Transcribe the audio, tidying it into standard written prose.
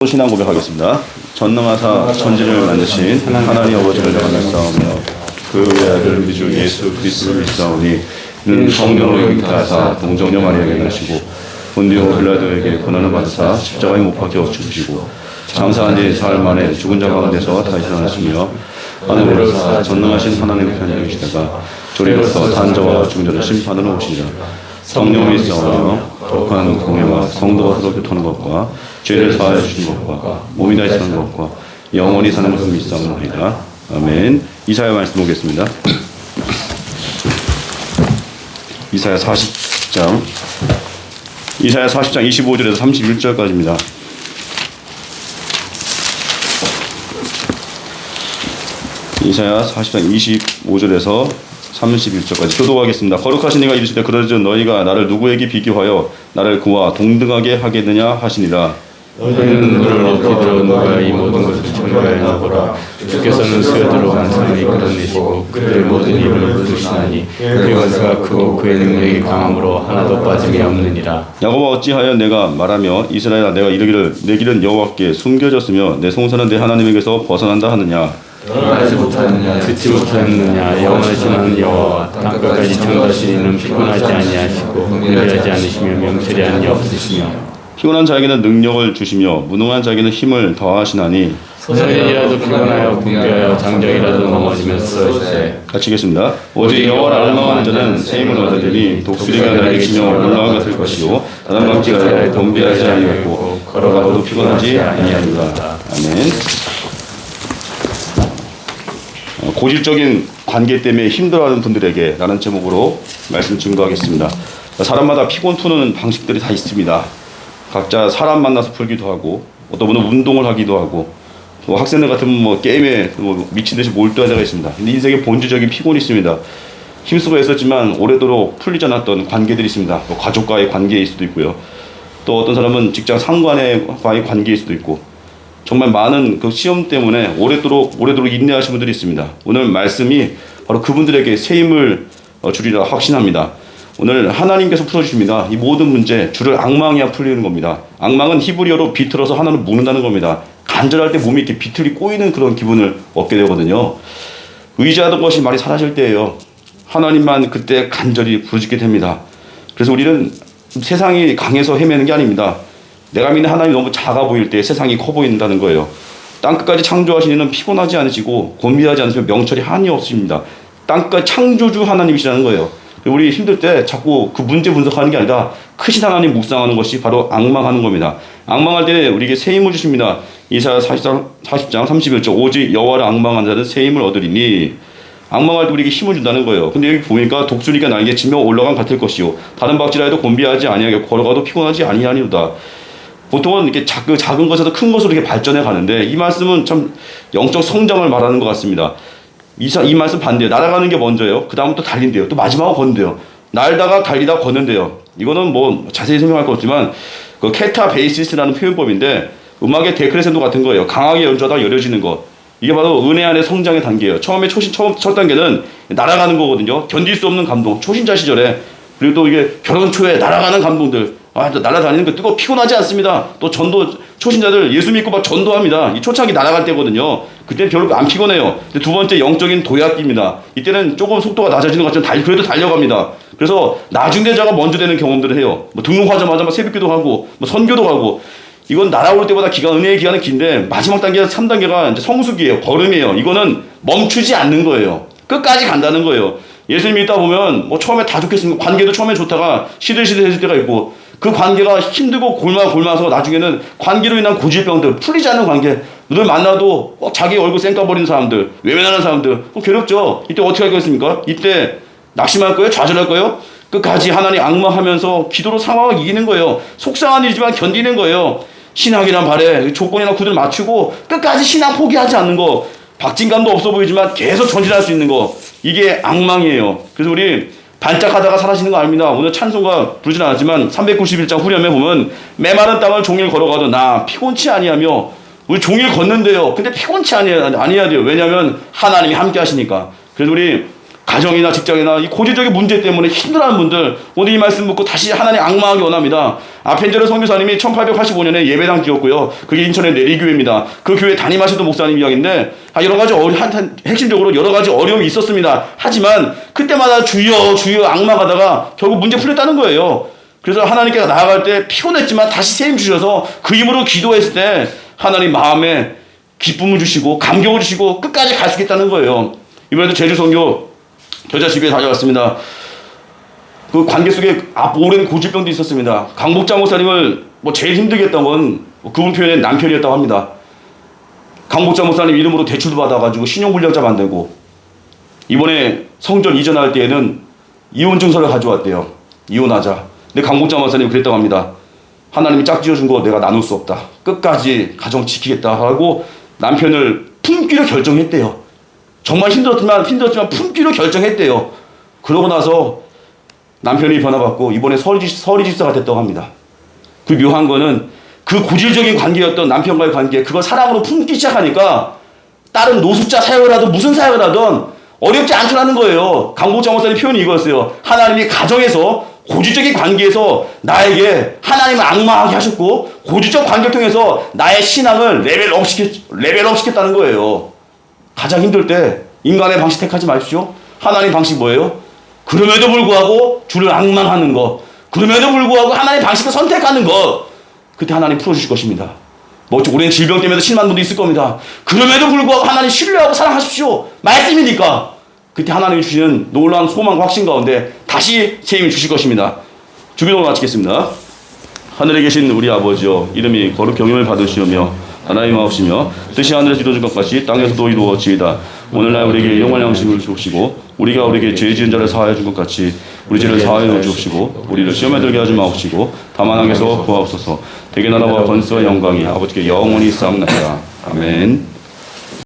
신앙 고백하겠습니다. 전능하사 천지를 만드신 하나님 아버지를 내가 믿사오며 그 외아들 우리 주 예수 그리스도를 믿사오니 이는 성령으로 잉태하사 동정녀 마리아에게 나시고 본디오 빌라도에게 고난을 받으사 십자가에 못 박혀 죽으시고 장사한 지 사흘 만에 죽은 자 가운데서 다시 살아나시며 하늘에 오르사 전능하신 하나님의 편에 계시다가 조리로서 단자와 중자를 심판으로 오시리라. 성령을 믿사오며 독한 공회와 성도가 서로 교통하는 것과 죄를 사하여 주시는 것과 몸이 다시 사는 것과 영원히 사는 것을 믿사옵나이다. 아멘. 이사야 말씀 보겠습니다. 이사야 40장 25절에서 31절까지입니다. 이사야 40장 25절에서 31절까지 교독하겠습니다. 거룩하신 이가 이르시되 그러짖은 너희가 나를 누구에게 비교하여 나를 그와 동등하게 하겠느냐 하시니라. 너희는 눈을 높이 들어 누가 이 모든 것을 청구하였나 보라. 주께서는 스여들어 환상을 이끌어내시고 그들의 모든 입을 부르시나니 그의 권세가 크고 그의 능력이 강함으로 하나도 빠짐이 없느니라. 야곱아 어찌하여 내가 말하며 이스라엘아 내가 이르기를 내 길은 여호와께 숨겨졌으며 내 송사는 내 하나님에게서 벗어난다 하느냐. 알지 못하느냐 듣지 못하느냐 영원하시는 여호와 땅끝까지 청하신 이는 피곤하지 아니하시고 공개하지 않으시며 명철이 없으시며 피곤한 자에게는 능력을 주시며 무능한 자에게는 힘을 더하시나니 소년이라도 피곤하여 붕괴하여 장정이라도 넘어지면서 쓰러지되 같이 읽겠습니다. 오직 여호와를 알망하는 자는 새 힘을 얻으리니 독수리가 날개 치며 올라가 같을 것이요 다단박쥐가 날개 덤비하지 아니하고 걸어가도 피곤하지 아니하리라. 아멘. 고질적인 관계 때문에 힘들어하는 분들에게 라는 제목으로 말씀 증거하겠습니다. 사람마다 피곤 푸는 방식들이 다 있습니다. 각자 사람 만나서 풀기도 하고 어떤 분은 운동을 하기도 하고 또 학생들 같으면 게임에 미친 듯이 몰두할 때가 있습니다. 근데 인생의 본질적인 피곤이 있습니다. 힘쓰고 애썼지만 오래도록 풀리지 않았던 관계들이 있습니다. 또 가족과의 관계일 수도 있고요. 또 어떤 사람은 직장 상관과의 관계일 수도 있고 정말 많은 그 시험 때문에 오래도록 인내하신 분들이 있습니다. 오늘 말씀이 바로 그분들에게 새 힘을 주리라 확신합니다. 오늘 하나님께서 풀어주십니다. 이 모든 문제 주를 앙망해야 풀리는 겁니다. 앙망은 히브리어로 비틀어서 하나를 묶는다는 겁니다. 간절할 때 몸이 이렇게 비틀이 꼬이는 그런 기분을 얻게 되거든요. 의지하던 것이 말이 사라질 때예요. 하나님만 그때 간절히 부르짖게 됩니다. 그래서 우리는 세상이 강해서 헤매는 게 아닙니다. 내가 믿는 하나님이 너무 작아 보일 때 세상이 커 보인다는 거예요. 땅끝까지 창조하신 이는 피곤하지 않으시고 곤비하지 않으시며 명철이 한이 없으십니다. 땅끝 창조주 하나님이시라는 거예요. 우리 힘들 때 자꾸 그 문제 분석하는 게 아니라 크신 하나님 묵상하는 것이 바로 앙망하는 겁니다. 앙망할 때 우리에게 새 힘을 주십니다. 이사야 40장 31절 오직 여호와를 앙망하는 자는 새 힘을 얻으리니 앙망할 때 우리에게 힘을 준다는 거예요. 근데 여기 보니까 독수리가 날개치며 올라간 같을 것이요 다른 박쥐라 해도 곤비하지 아니하게 걸어가도 피곤하지 아니하니로다. 보통은 이렇게 작은 것에서 큰 것으로 이렇게 발전해 가는데 이 말씀은 참 영적 성장을 말하는 것 같습니다. 이 말씀 반대예요. 날아가는 게 먼저예요. 그 다음은 또 달린대요. 또 마지막은 걷는데요. 날다가 달리다 걷는데요. 이거는 자세히 설명할 거 없지만 그 케타 베이시스라는 표현법인데 음악의 데크레센도 같은 거예요. 강하게 연주하다가 여려지는 거. 이게 바로 은혜 안의 성장의 단계예요. 처음에 첫 단계는 날아가는 거거든요. 견딜 수 없는 감동. 초신자 시절에. 그리고 또 이게 결혼 초에 날아가는 감동들. 날아다니는 거 뜨거 피곤하지 않습니다. 또 전도 초신자들 예수 믿고 막 전도합니다. 이 초창기 날아갈 때거든요. 그때 별로 안 피곤해요. 근데 두 번째 영적인 도약기입니다. 이때는 조금 속도가 낮아지는 것 같지만 그래도 달려갑니다. 그래서 나중대자가 먼저 되는 경험들을 해요. 등록하자마자 새벽기도 하고 선교도 가고 이건 날아올 때보다 은혜의 기간은 긴데 마지막 단계 3단계가 이제 성숙이에요. 걸음이에요. 이거는 멈추지 않는 거예요. 끝까지 간다는 거예요. 예수 믿다 보면 처음에 다 좋겠습니다. 관계도 처음에 좋다가 시들시들해질 때가 있고 그 관계가 힘들고 골마서 나중에는 관계로 인한 고질병들 풀리지 않는 관계 늘 만나도 자기 얼굴 쌩까버리는 사람들 외면하는 사람들 괴롭죠. 이때 어떻게 하겠습니까? 이때 낙심할 거예요? 좌절할 거예요? 끝까지 하나님 앙망하면서 기도로 상황을 이기는 거예요. 속상한 일이지만 견디는 거예요. 신학이란 발에 조건이나 구두를 맞추고 끝까지 신학 포기하지 않는 거 박진감도 없어 보이지만 계속 전진할 수 있는 거 이게 앙망이에요. 그래서 우리 반짝하다가 사라지는 거 아닙니다. 오늘 찬송가 부르진 않았지만 391장 후렴에 보면 메마른 땅을 종일 걸어가도 나 피곤치 아니하며 우리 종일 걷는데요. 근데 피곤치 아니해야 돼요. 왜냐하면 하나님이 함께 하시니까. 그래서 우리 가정이나 직장이나 이 고질적인 문제 때문에 힘들어하는 분들 오늘 이 말씀 묻고 다시 하나님 악망하기 원합니다. 아펜제로 선교사님이 1885년에 예배당 지었고요. 그게 인천의 내리교회입니다. 그 교회 담임하시던 목사님 이야기인데 여러 가지 핵심적으로 여러 가지 어려움이 있었습니다. 하지만 그때마다 주여 주여 악망하다가 결국 문제 풀렸다는 거예요. 그래서 하나님께 나아갈 때 피곤했지만 다시 세임 주셔서 그 힘으로 기도했을 때 하나님 마음에 기쁨을 주시고 감격을 주시고 끝까지 갈 수 있다는 거예요. 이번에도 제주 선교 겨자 집에 다녀왔습니다. 그 관계 속에 오랜 고질병도 있었습니다. 강복자 목사님을 제일 힘들게 했던 건 그분 표현엔 남편이었다고 합니다. 강복자 목사님 이름으로 대출도 받아가지고 신용불량자 만들고 이번에 성전 이전할 때에는 이혼 증서를 가져왔대요. 이혼하자. 근데 강복자 목사님이 그랬다고 합니다. 하나님이 짝지어준 거 내가 나눌 수 없다. 끝까지 가정 지키겠다 하고 남편을 품기로 결정했대요. 정말 힘들었지만 품기로 결정했대요. 그러고 나서 남편이 변화받고 이번에 서리 집사가 됐다고 합니다. 그 묘한 거는 그 고질적인 관계였던 남편과의 관계 그걸 사랑으로 품기 시작하니까 다른 노숙자 사역을 하든 무슨 사역을 하든 어렵지 않더라는 거예요. 강복자 목사님 표현이 이거였어요. 하나님이 가정에서 고질적인 관계에서 나에게 하나님을 악마하게 하셨고 고질적 관계를 통해서 나의 신앙을 레벨업 시켰다는 거예요. 가장 힘들 때 인간의 방식 택하지 마십시오. 하나님 방식 뭐예요? 그럼에도 불구하고 주를 악망하는 것. 그럼에도 불구하고 하나님 방식을 선택하는 것. 그때 하나님 풀어주실 것입니다. 오랜 질병 때문에 심한 분도 있을 겁니다. 그럼에도 불구하고 하나님 신뢰하고 사랑하십시오. 말씀이니까. 그때 하나님이 주시는 놀라운 소망과 확신 가운데 다시 세임을 주실 것입니다. 주기도를 마치겠습니다. 하늘에 계신 우리 아버지여 이름이 거룩 경영을 받으시오며 하나님 마옵시며 뜻이 하늘에서 이루어진 것 같이 땅에서도 이루어지이다. 오늘날 우리에게 영원한 양식을 주옵시고 우리가 우리에게 죄 지은 자를 사하여 준 것 같이 우리 죄를 사하여 주옵시고 우리를 시험에 들게 하지 마옵시고 다만 악에서 구하옵소서. 대개 나라와 권세와 영광이 아버지께 영원히 쌓옵나이다. 아멘.